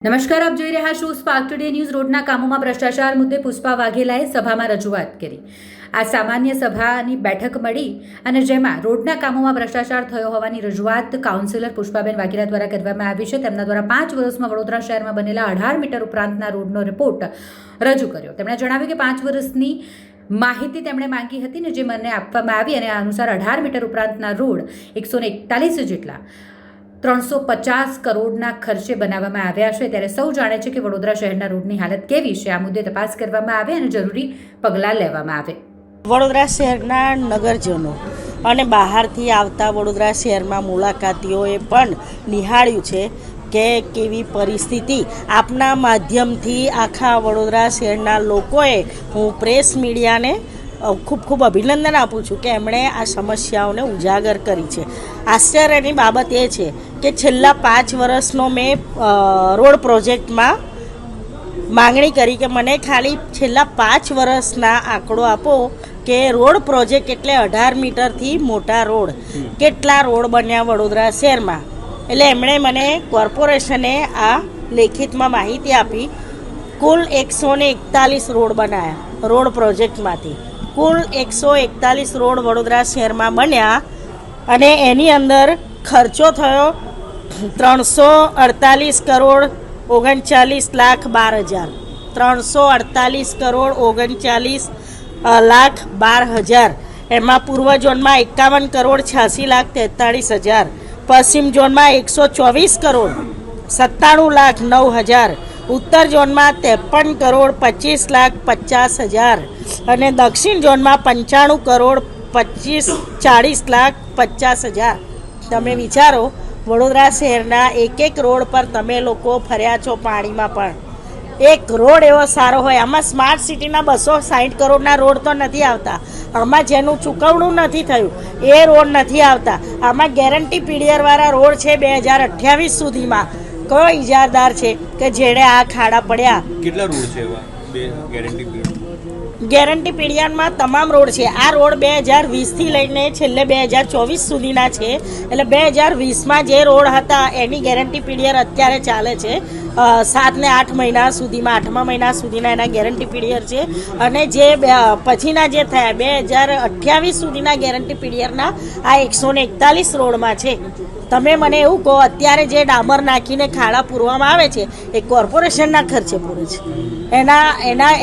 નમસ્કાર, આપ જોઈ રહ્યા છો સ્પાર્ક ટુડે ન્યૂઝ. રોડના કામોમાં ભ્રષ્ટાચાર મુદ્દે પુષ્પા વાઘેલાએ સભામાં રજૂઆત કરી. આ સામાન્ય સભાની બેઠક મળી અને જેમાં રોડના કામોમાં ભ્રષ્ટાચાર થયો હોવાની રજૂઆત કાઉન્સિલર પુષ્પાબેન વાઘેલા દ્વારા કરવામાં આવી છે. તેમના દ્વારા 5 વર્ષમાં વડોદરા શહેરમાં બનેલા 18 મીટર ઉપરાંતના રોડનો રિપોર્ટ રજૂ કર્યો. તેમણે જણાવ્યું કે 5 વર્ષની માહિતી તેમણે માંગી હતી ને જે મને આપવામાં આવી અને આ અનુસાર 18 મીટર ઉપરાંતના રોડ 141 જેટલા 350 કરોડના ખર્ચે બનાવવામાં આવ્યા છે. ત્યારે સૌ જાણે છે કે વડોદરા શહેરના રોડની હાલત કેવી છે. આ મુદ્દે તપાસ કરવામાં આવે અને જરૂરી પગલાં લેવામાં આવે. વડોદરા શહેરના નગરજનો અને બહારથી આવતા વડોદરા શહેરમાં મુલાકાતીઓએ પણ નિહાળ્યું છે કે કેવી પરિસ્થિતિ. આપના માધ્યમથી આખા વડોદરા શહેરના લોકોએ હું પ્રેસ મીડિયાને ખૂબ ખૂબ અભિનંદન આપું છું કે એમણે આ સમસ્યાઓને ઉજાગર કરી છે. આશ્ચર્યની બાબત એ છે કે છેલ્લા 5 વર્ષનો મેં રોડ પ્રોજેક્ટમાં માંગણી કરી કે મને ખાલી છેલ્લા 5 વર્ષના આંકડો આપો કે રોડ પ્રોજેક્ટ એટલે 18 મીટરથી મોટા રોડ કેટલા રોડ બન્યા વડોદરા શહેરમાં. એટલે એમણે મને કોર્પોરેશને આ લેખિતમાં માહિતી આપી. કુલ 141 રોડ બનાવ્યા રોડ પ્રોજેક્ટમાંથી. કુલ 141 રોડ વડોદરા શહેરમાં બન્યા અને એની અંદર ખર્ચો થયો 348 કરોડ 39 લાખ 12 હજાર. 348 કરોડ 39 લાખ 12 હજાર. એમાં પૂર્વ ઝોનમાં 51 કરોડ 86 લાખ 43 હજાર. પશ્ચિમ ઝોનમાં 124 કરોડ 97 લાખ 9 હજાર. ઉત્તર ઝોનમાં 53 કરોડ 25 લાખ 50 હજાર અને દક્ષિણ ઝોનમાં 95 કરોડ 40 લાખ 50 હજાર. તમે વિચારો, વડોદરા શહેરના એક રોડ પર તમે લોકો ફર્યા છો પાણીમાં, પણ એક રોડ એવો સારો હોય. આમાં સ્માર્ટ સિટીના 260 કરોડના રોડ તો નથી આવતા. આમાં જેનું ચૂકવણું નથી થયું એ રોડ નથી આવતા. આમાં ગેરંટી પીરિયડવાળા રોડ છે 2028 સુધીમાં. કયો ઇજારદાર છે કે જેણે આ ખાડા પડ્યા? કેટલા રોડ છે એવા બે ગેરંટી પીરિયડ? ગેરંટી પીરિયડમાં તમામ રોડ છે. આ રોડ 2020થી લઈને છેલ્લે 2024 સુધીના છે. એટલે 2020માં જે રોડ હતા એની ગેરંટી પીરિયડ અત્યારે ચાલે છે 7 ને 8 મહિના સુધીમાં. 8મા મહિના સુધીના એના ગેરંટી પીરિયડ છે અને જે પછીના જે થયા 2028 સુધીના ગેરંટી પીરિયડના આ 141 રોડમાં છે. તમે મને એવું કહો, અત્યારે જે ડામર નાખીને ખાડા પૂરવામાં આવે છે એ કોર્પોરેશનના ખર્ચે પૂરે છે.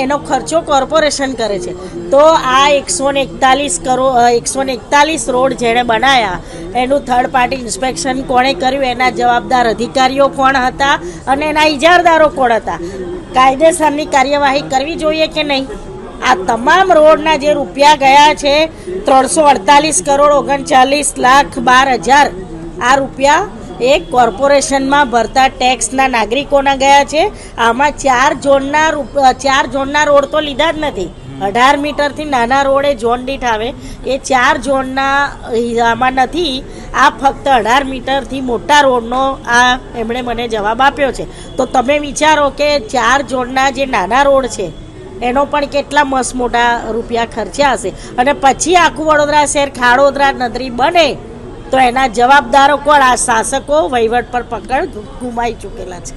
એનો ખર્ચો કોર્પોરેશન કરે છે. તો આ 141 રોડ જેણે બનાવ્યા એનું થર્ડ પાર્ટી ઇન્સ્પેક્શન કોણે કર્યું, એના જવાબદાર અધિકારીઓ કોણ હતા અને એના ઇજારદારો કોણ હતા? કાયદેસરની કાર્યવાહી કરવી જોઈએ કે નહીં? આ તમામ રોડના જે રૂપિયા ગયા છે 348 કરોડ 39 લાખ 12 હજાર. આ રૂપિયા એક કોર્પોરેશનમાં ભરતા ટેક્સના નાગરિકોના ગયા છે. આમાં 4 ઝોનના રોડ તો લીધા જ નથી. 18 મીટરથી નાના રોડે ઝોન દીઠ આવે એ 4 ઝોનના આમાં નથી. આ ફક્ત 18 મીટરથી મોટા રોડનો આ એમણે મને જવાબ આપ્યો છે. તો તમે વિચારો કે 4 ઝોનના જે નાના રોડ છે એનો પણ કેટલા મસ્ત મોટા રૂપિયા ખર્ચ્યા હશે. અને પછી આખું વડોદરા શહેર ખાડોદરા નગરી બને તો એના જવાબદારો કોણ? આ શાસકો વહીવટ પર પકડ ગુમાઈ ચૂકેલા છે.